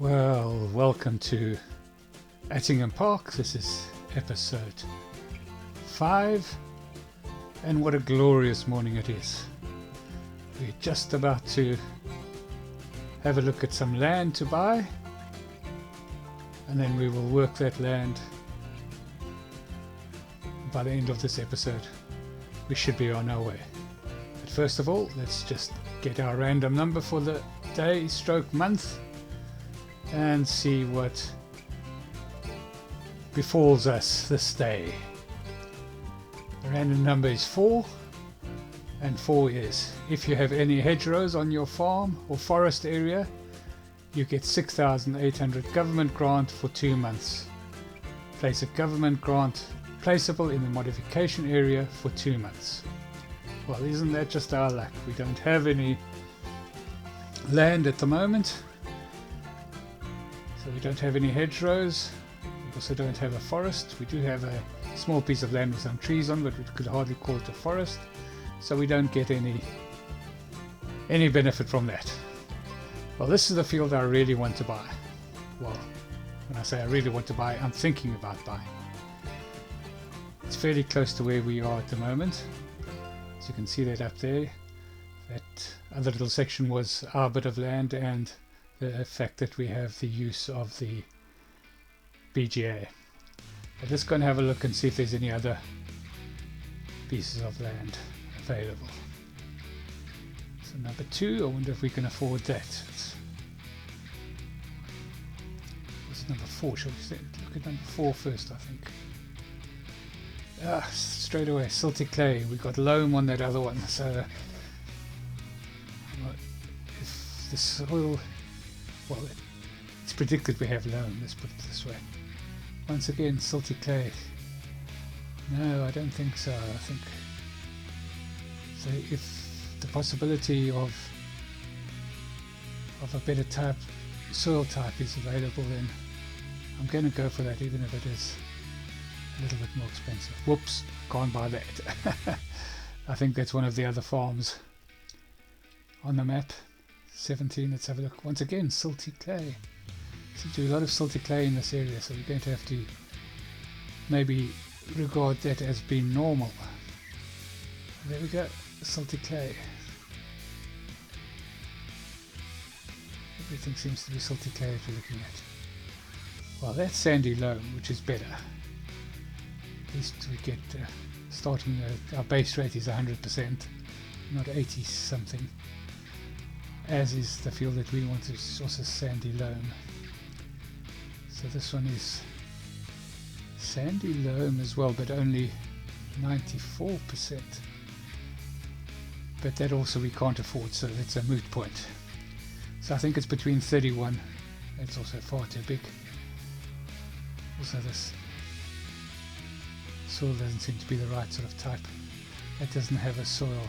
Well, welcome to Attingham Park. This is episode 5, and what a glorious morning it is. We're just about to have a look at some land to buy, and then we will work that land. By the end of this episode, we should be on our way. But first of all, let's just get our random number for the day stroke month and see what befalls us this day. The random number is 4, and 4 is, if you have any hedgerows on your farm or forest area, you get 6,800 government grant for 2 months. Place a government grant placeable in the modification area for 2 months. Well, isn't that just our luck? We don't have any land at the moment. So we don't have any hedgerows. We also don't have a forest. We do have a small piece of land with some trees on, but we could hardly call it a forest. So we don't get any benefit from that. Well, this is the field I really want to buy. Well, when I say I really want to buy, I'm thinking about buying. It's fairly close to where we are at the moment. As you can see that up there, that other little section was our bit of land, and the fact that we have the use of the BGA. But let's go and have a look and see if there's any other pieces of land available. So number 2, I wonder if we can afford that. What's number 4? Shall we look at number 4 first, I think. Straight away, silty clay. We got loam on that other one, so if the soil, well, it's predicted we have loam, let's put it this way. Once again, silty clay. No, I don't think so. I think so. If the possibility of a better soil type is available, then I'm going to go for that, even if it is a little bit more expensive. Whoops, can't buy that. I think that's one of the other farms on the map. 17, let's have a look. Once again, silty clay. Seems to be a lot of silty clay in this area, so we're going to have to maybe regard that as being normal. There we go, silty clay. Everything seems to be silty clay that we're looking at. Well, that's sandy loam, which is better. At least we get starting our base rate is 100%, not 80 something. As is the field that we want, is also sandy loam. So this one is sandy loam as well, but only 94%. But that also we can't afford, so it's a moot point. So I think it's between 31. That's also far too big. Also this soil doesn't seem to be the right sort of type. That doesn't have a soil.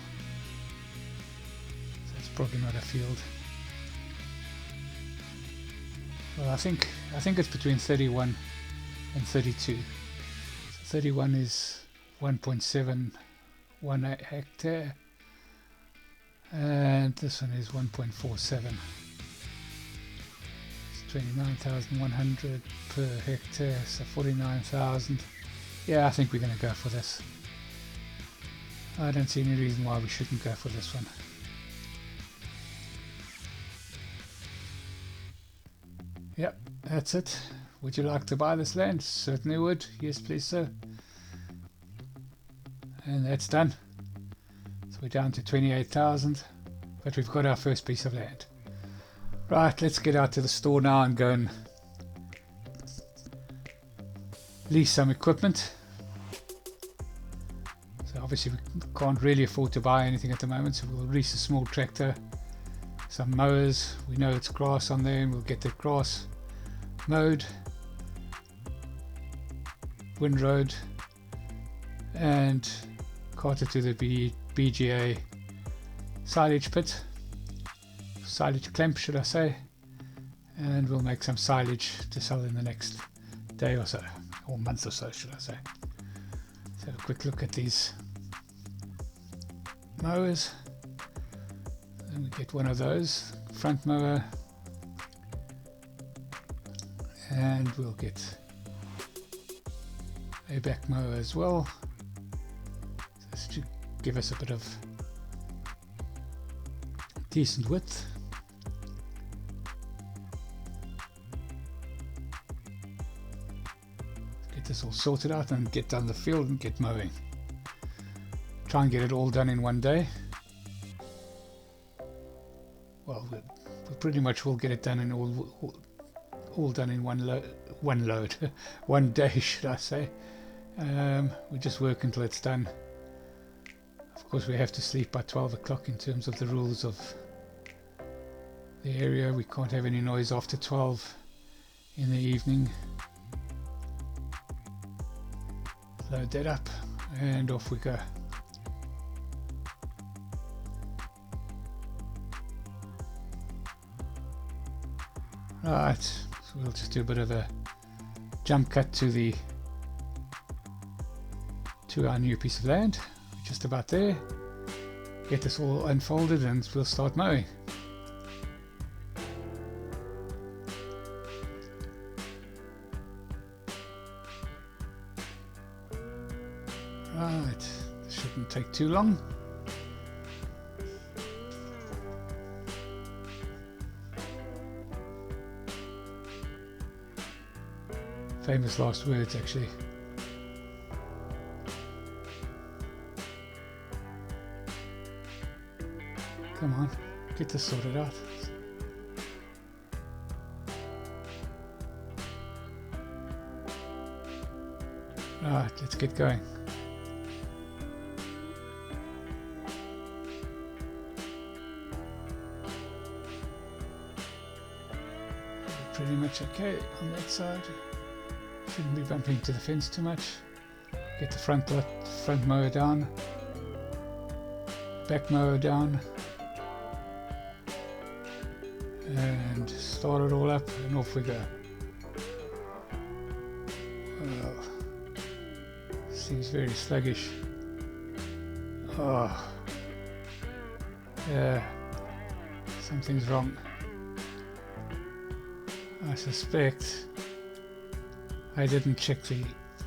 Probably not a field. Well, I think it's between 31 and 32. So 31 is 1.71 hectare, and this one is 1.47. It's 29,100 per hectare, so 49,000. Yeah, I think we're going to go for this. I don't see any reason why we shouldn't go for this one. Yep, that's it. Would you like to buy this land? Certainly would. Yes, please, sir. And that's done. So we're down to 28,000, but we've got our first piece of land. Right, let's get out to the store now and go and lease some equipment. So obviously we can't really afford to buy anything at the moment, so we'll lease a small tractor, some mowers. We know it's grass on there, and we'll get the grass mowed, windrowed, and carted to the BGA silage pit, silage clamp should I say, and we'll make some silage to sell in the next day or so, or month or so should I say. Let's have a quick look at these mowers. And we get one of those, front mower, and we'll get a back mower as well, just to give us a bit of decent width. Get this all sorted out and get down the field and get mowing. Try and get it all done in one day. Well, we pretty much will get it done in all done in one load, one day, should I say. We just work until it's done. Of course, we have to sleep by 12 o'clock in terms of the rules of the area. We can't have any noise after 12 in the evening. Load that up and off we go. Right, so we'll just do a bit of a jump cut to our new piece of land. We're just about there. Get this all unfolded and we'll start mowing. Right, this shouldn't take too long. Famous last words, actually. Come on, get this sorted out. Right, let's get going. Pretty much okay on that side. Shouldn't be bumping into the fence too much. Get the front mower down, back mower down, and start it all up and off we go. Well, seems very sluggish. Oh, yeah, something's wrong. I suspect I didn't check the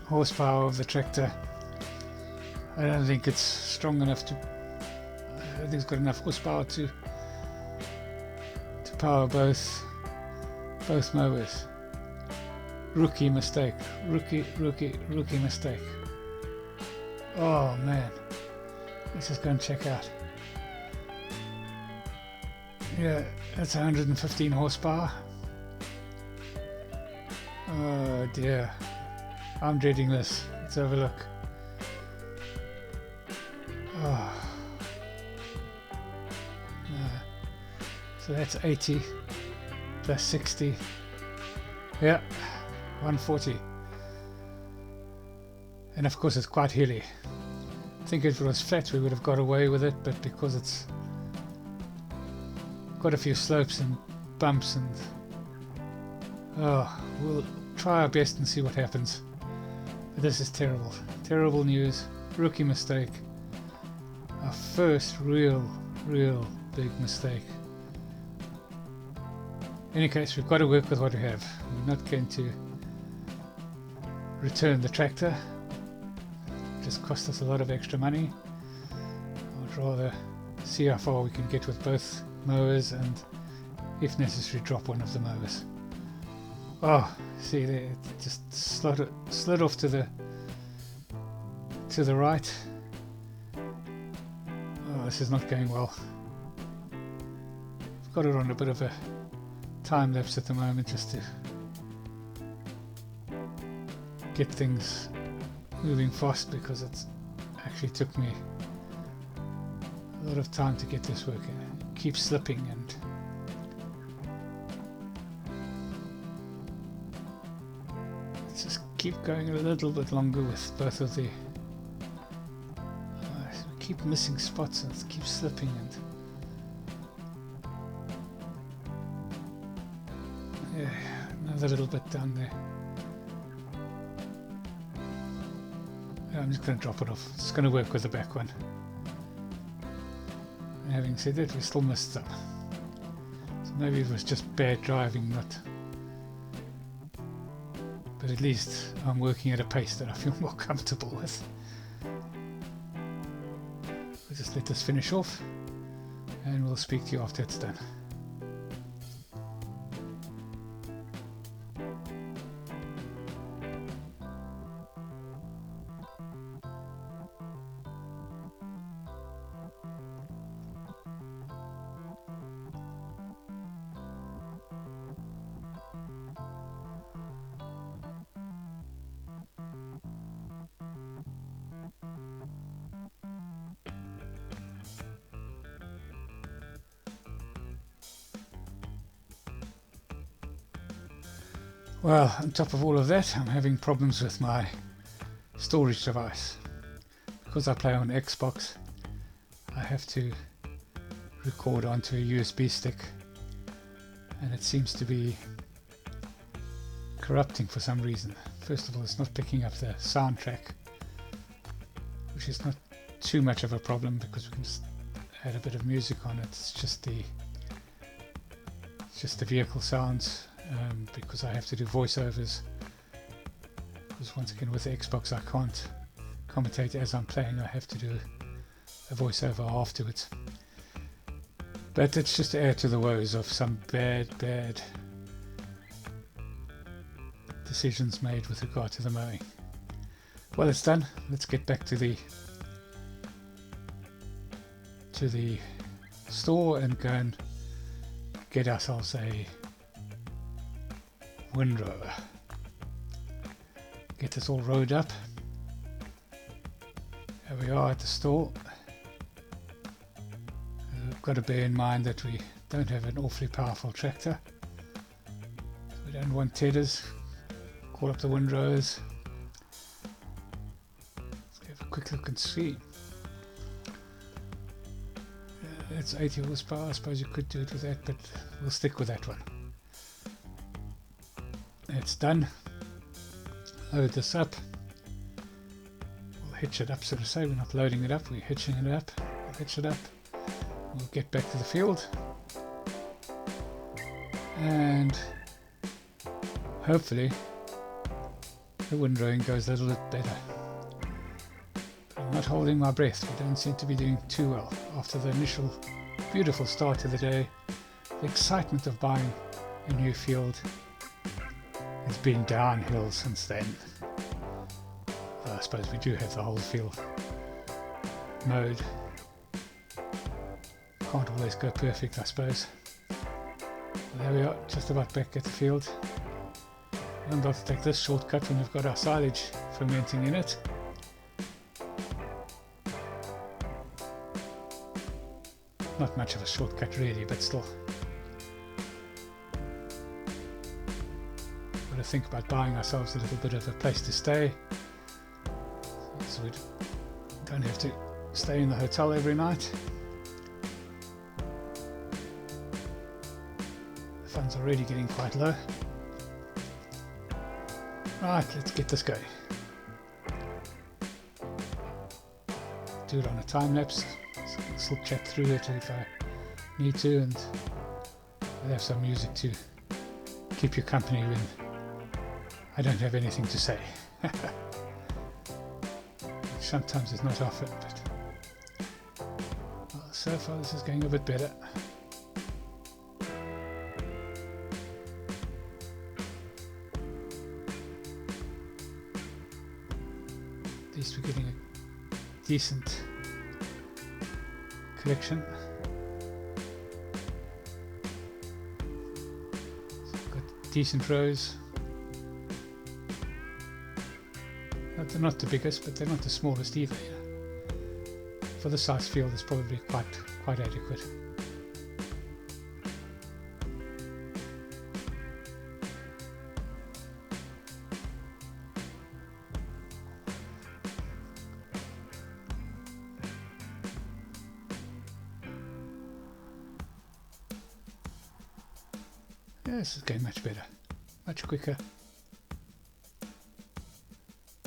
horsepower of the tractor. I don't think it's strong enough to. I don't think it's got enough horsepower to power both mowers. Rookie mistake. Rookie mistake. Oh man, let's just go and check out. Yeah, that's 115 horsepower. Oh dear, I'm dreading this. Let's have a look. Oh. So that's 80 plus 60. Yeah, 140. And of course it's quite hilly. I think if it was flat we would have got away with it, but because it's got a few slopes and bumps and we'll try our best and see what happens. But this is terrible. Terrible news. Rookie mistake. Our first real big mistake. In any case, we've got to work with what we have. We're not going to return the tractor. It just cost us a lot of extra money. I'd rather see how far we can get with both mowers and, if necessary, drop one of the mowers. Oh, see there, it just slid off to the right. Oh, this is not going well. I've got it on a bit of a time lapse at the moment just to get things moving fast, because it actually took me a lot of time to get this working. It keeps slipping and let's just keep going a little bit longer with both of the we keep missing spots and it keeps slipping and yeah, another little bit down there. Yeah, I'm just going to drop it off. It's going to work with the back one. And having said that, we still missed some. So maybe it was just bad driving, not but at least I'm working at a pace that I feel more comfortable with. We'll just let this finish off and we'll speak to you after it's done. Well, on top of all of that, I'm having problems with my storage device. Because I play on Xbox, I have to record onto a USB stick, and it seems to be corrupting for some reason. First of all, it's not picking up the soundtrack, which is not too much of a problem because we can just add a bit of music on it. It's just the vehicle sounds. Because I have to do voiceovers, because once again with the Xbox I can't commentate as I'm playing, I have to do a voiceover afterwards. But it's just to add to the woes of some bad decisions made with regard to the mowing. Well, it's done. Let's get back to the store and go and get ourselves a windrower. Get this all rowed up. Here we are at the store. We've got to bear in mind that we don't have an awfully powerful tractor. We don't want tedders. Call up the windrowers. Let's have a quick look and see. It's 80 horsepower. I suppose you could do it with that, but we'll stick with that one. It's done. Load this up. We'll hitch it up, so to say. We're not loading it up, we're hitching it up. We'll hitch it up. We'll get back to the field. And hopefully the windrowing goes a little bit better. But I'm not holding my breath. We don't seem to be doing too well. After the initial beautiful start of the day, the excitement of buying a new field, it's been downhill since then. Well, I suppose we do have the whole field mowed. Can't always go perfect, I suppose. There we are, just about back at the field. I'm about to take this shortcut when we've got our silage fermenting in it. Not much of a shortcut really, but still. Got to think about buying ourselves a little bit of a place to stay, so we don't have to stay in the hotel every night. The funds are already getting quite low. Right, let's get this going. Do it on a time lapse. Still chat through it if I need to, and I'll have some music to keep you company when I don't have anything to say. Sometimes it's not often, but well, so far this is going a bit better. At least we're getting a decent collection. So we've got decent rows. They're not the biggest, but they're not the smallest either. For the size field, it's probably quite adequate. Yeah, this is going much better, much quicker.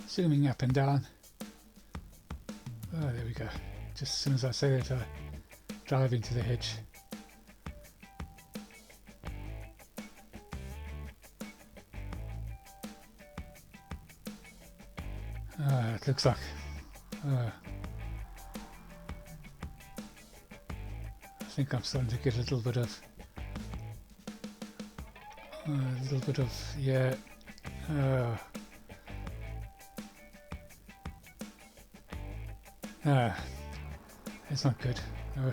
Zooming up and down. Oh, there we go. Just as soon as I say that, I drive into the hedge. It looks like I think I'm starting to get a little bit of yeah. It's not good.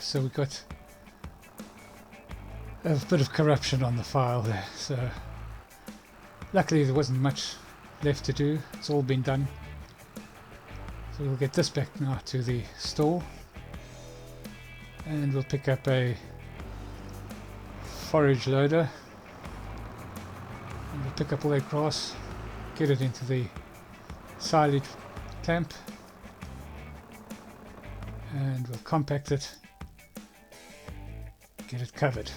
So we got a bit of corruption on the file there. So luckily there wasn't much left to do. It's all been done. So we'll get this back now to the store, and we'll pick up a forage loader, and we'll pick up all that grass, get it into the silage clamp, and we'll compact it, get it covered.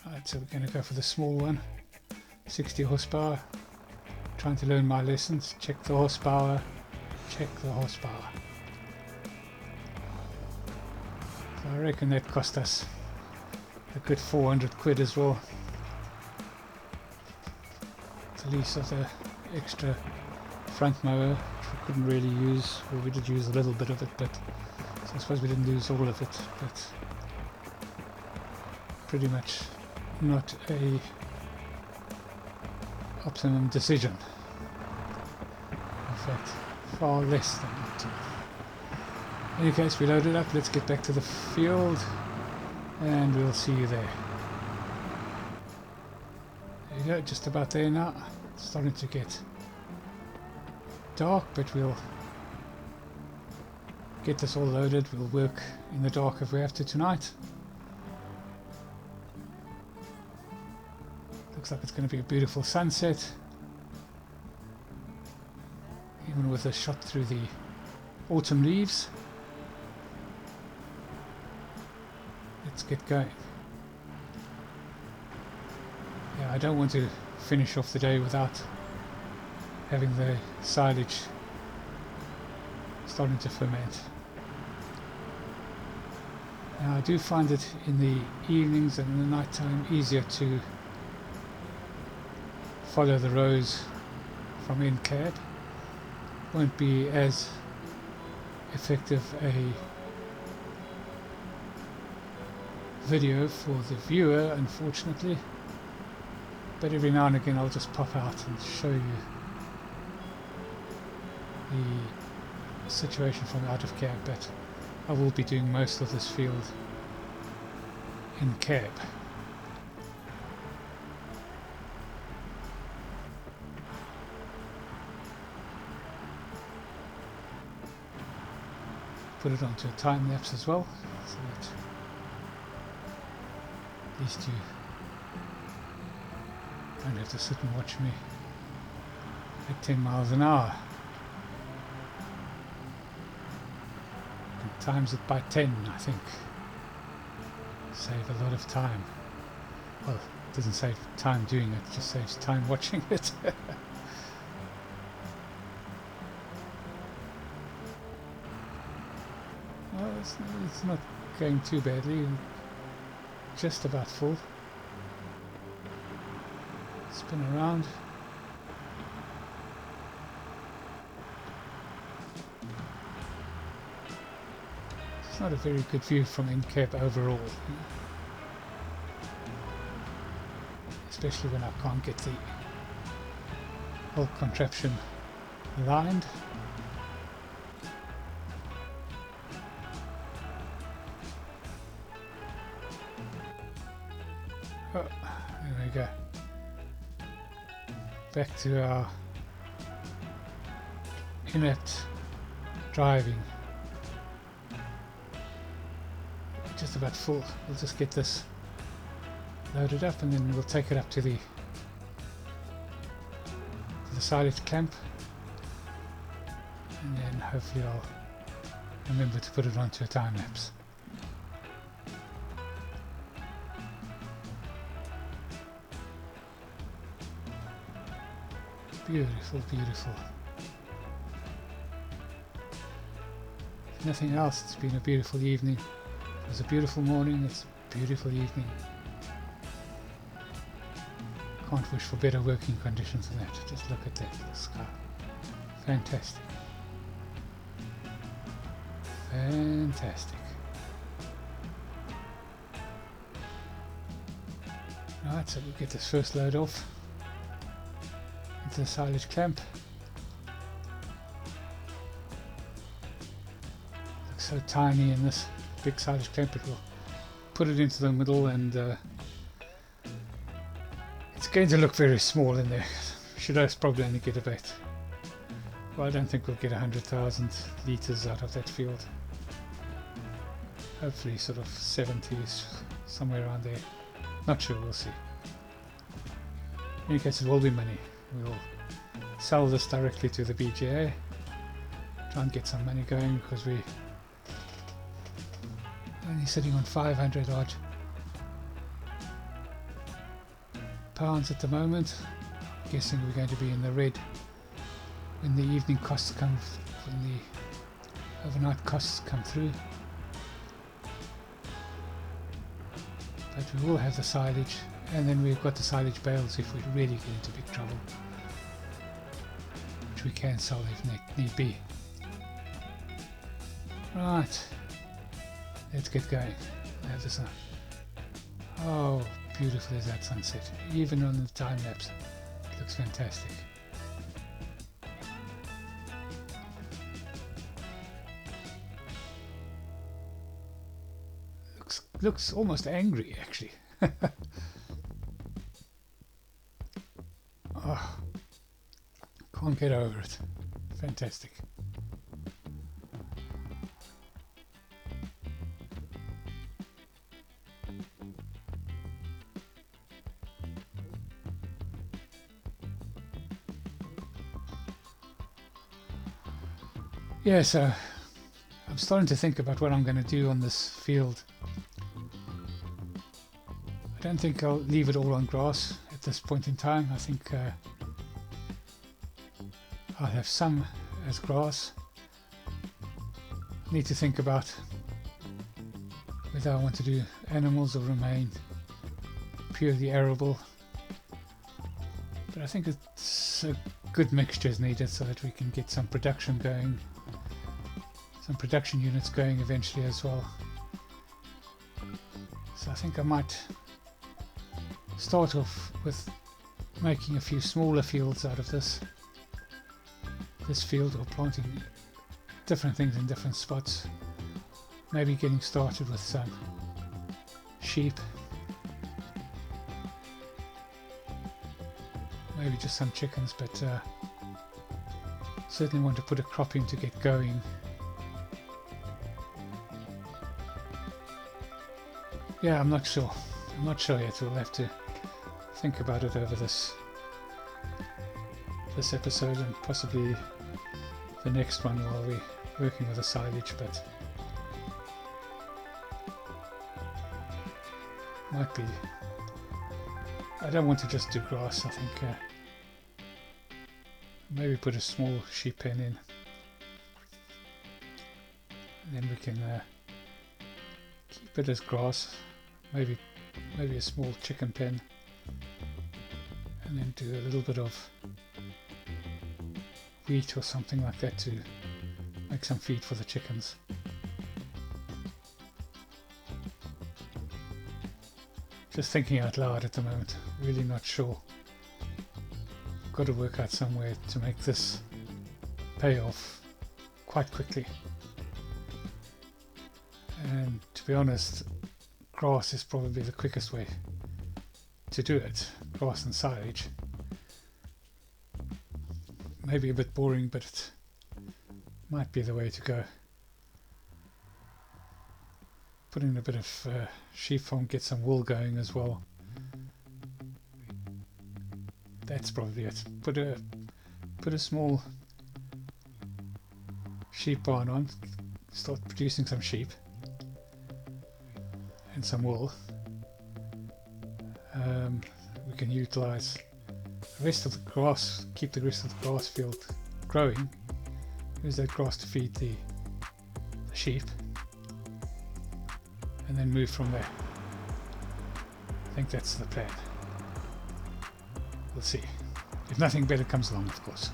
Right, so we're going to go for the small one, 60 horsepower. Trying to learn my lessons. Check the horsepower, check the horsepower. So I reckon that cost us a good 400 quid as well. The lease of the extra front mower, which we couldn't really use, or we did use a little bit of it, but so I suppose we didn't lose all of it, but pretty much not a optimum decision. In fact, far less than optimum. In any case, we loaded up. Let's get back to the field, and we'll see you there. There you go, just about there now. It's starting to get dark, but we'll get this all loaded. We'll work in the dark if we have to tonight. Looks like it's going to be a beautiful sunset, even with a shot through the autumn leaves. Let's get going. Yeah, I don't want to finish off the day without having the silage starting to ferment. Now, I do find it in the evenings and in the night time easier to follow the rows from in cab. Won't be as effective a video for the viewer, unfortunately, but every now and again I'll just pop out and show you the situation from out of cab, but I will be doing most of this field in cab. Put it onto a time lapse as well, so that at least you don't have to sit and watch me at 10 miles an hour. And times it by 10, I think. Save a lot of time. Well, it doesn't save time doing it, it just saves time watching it. Well, it's not going too badly, just about full. Spin around. It's not a very good view from in-cab overall, especially when I can't get the whole contraption aligned. Oh, there we go. Back to our inept driving. Just about full. We'll just get this loaded up and then we'll take it up to the silage clamp, and then hopefully I'll remember to put it onto a time lapse. Beautiful, beautiful. If nothing else, it's been a beautiful evening. It was a beautiful morning, it's a beautiful evening. Can't wish for better working conditions than that. Just look at that, the sky. Fantastic. Fantastic. Right, so we'll get this first load off into the silage clamp. Looks so tiny in this big silage clamp, it will put it into the middle, and it's going to look very small in there. Should I probably only get about, well, I don't think we'll get 100,000 litres out of that field. Hopefully sort of 70s, somewhere around there. Not sure, we'll see. In any case, it will be money. We'll sell this directly to the BGA, try and get some money going, because we're only sitting on 500 odd pounds at the moment. Guessing we're going to be in the red when the evening costs come, when the overnight costs come through. But we will have the silage, and then we've got the silage bales if we really get into big trouble, which we can sell if need be. Right, let's get going. Have the sun. Oh, beautiful is that sunset, even on the time lapse. It looks fantastic. Looks almost angry, actually. Oh, can't get over it. Fantastic. Yeah, so I'm starting to think about what I'm going to do on this field. I don't think I'll leave it all on grass at this point in time. I think I'll have some as grass. I need to think about whether I want to do animals or remain purely arable. But I think it's a good mixture is needed so that we can get some production going, some production units going eventually as well. So I think I might start off with making a few smaller fields out of this field, or planting different things in different spots. Maybe getting started with some sheep, maybe just some chickens, but certainly want to put a crop in to get going. Yeah, I'm not sure yet. We'll have to think about it over this episode, and possibly the next one while we're working with the silage, but might be, I don't want to just do grass. I think maybe put a small sheep pen in, and then we can keep it as grass, maybe a small chicken pen, and then do a little bit of wheat or something like that to make some feed for the chickens. Just thinking out loud at the moment, really not sure. Got to work out some way to make this pay off quite quickly. And to be honest, grass is probably the quickest way to do it. Grass and silage. Maybe a bit boring, but it might be the way to go. Put in a bit of sheep farm, get some wool going as well. That's probably it. Put a small sheep barn on, start producing some sheep and some wool. We can utilize the rest of the grass, keep the rest of the grass field growing, use that grass to feed the sheep, and then move from there. I think that's the plan. We'll see. If nothing better comes along, of course.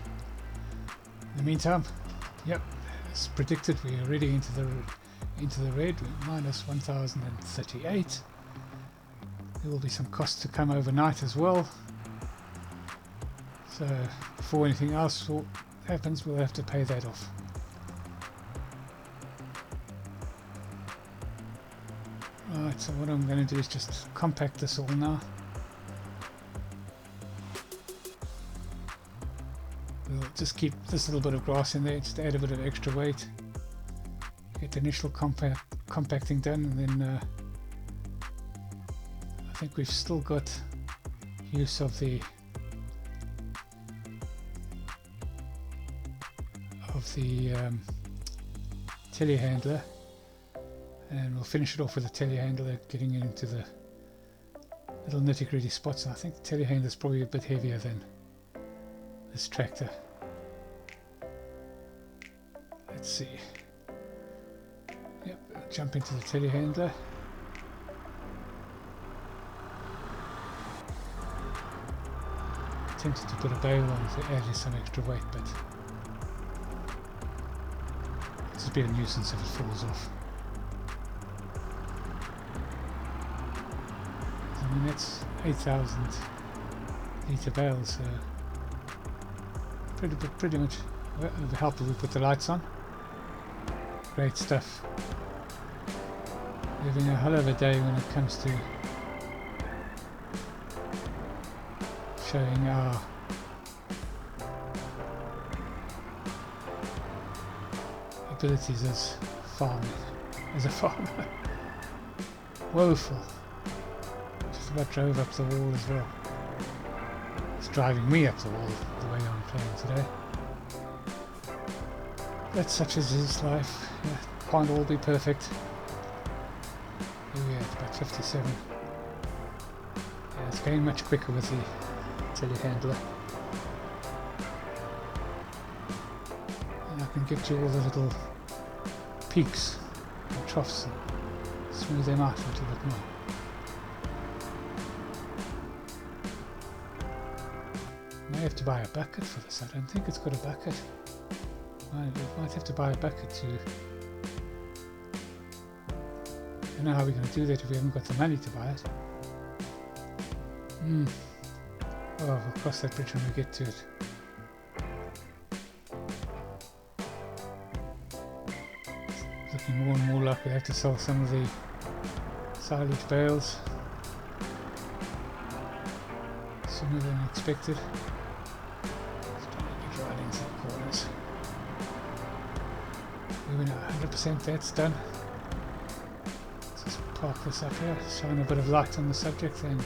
In the meantime, yep, as predicted, we're already into the red. We're minus 1,038. There will be some costs to come overnight as well. So before anything else happens, we'll have to pay that off. Right, so what I'm going to do is just compact this all now. We'll just keep this little bit of grass in there, just add a bit of extra weight. Get the initial compacting done, and then I think we've still got use of the telehandler, and we'll finish it off with the telehandler, getting into the little nitty-gritty spots. And I think the telehandler is probably a bit heavier than this tractor. Let's see. Yep, I'll jump into the telehandler. Tempted to put a bale on to add some extra weight, but it's just be a nuisance if it falls off. I mean, that's 8,000 litre bales, so pretty much. Well, it would help if we put the lights on. Great stuff. We're having a hell of a day when it comes to showing our abilities as a farmer. Woeful. Just about drove up the wall as well. It's driving me up the wall the way I'm playing today. That's such as is life. Yeah, can't all be perfect. Here we are at about 57. Yeah, it's going much quicker with the telehandler. And I can get you all the little peaks and troughs and smooth them out a little bit more. May have to buy a bucket for this. I don't think it's got a bucket. We might have to buy a bucket too. I don't know how we're going to do that if we haven't got the money to buy it. Oh, we'll cross that bridge when we get to it. It's looking more and more like we have to sell some of the silage bales sooner than expected. Just trying to get right into the corners. We know 100% that's done. Let's just park this up here, shine a bit of light on the subject and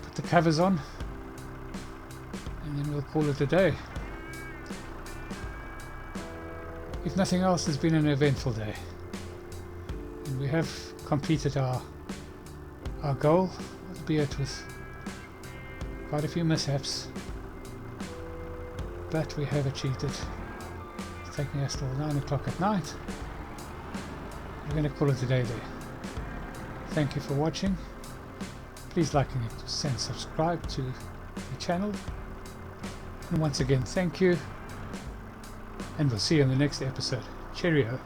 put the covers on, and then we'll call it a day. If nothing else, it's been an eventful day, and we have completed our goal, albeit with quite a few mishaps. But we have achieved it. It's taking us till 9 o'clock at night. We're going to call it a day there. Thank you for watching. Please like and subscribe to the channel. And once again, thank you. And we'll see you in the next episode. Cheerio.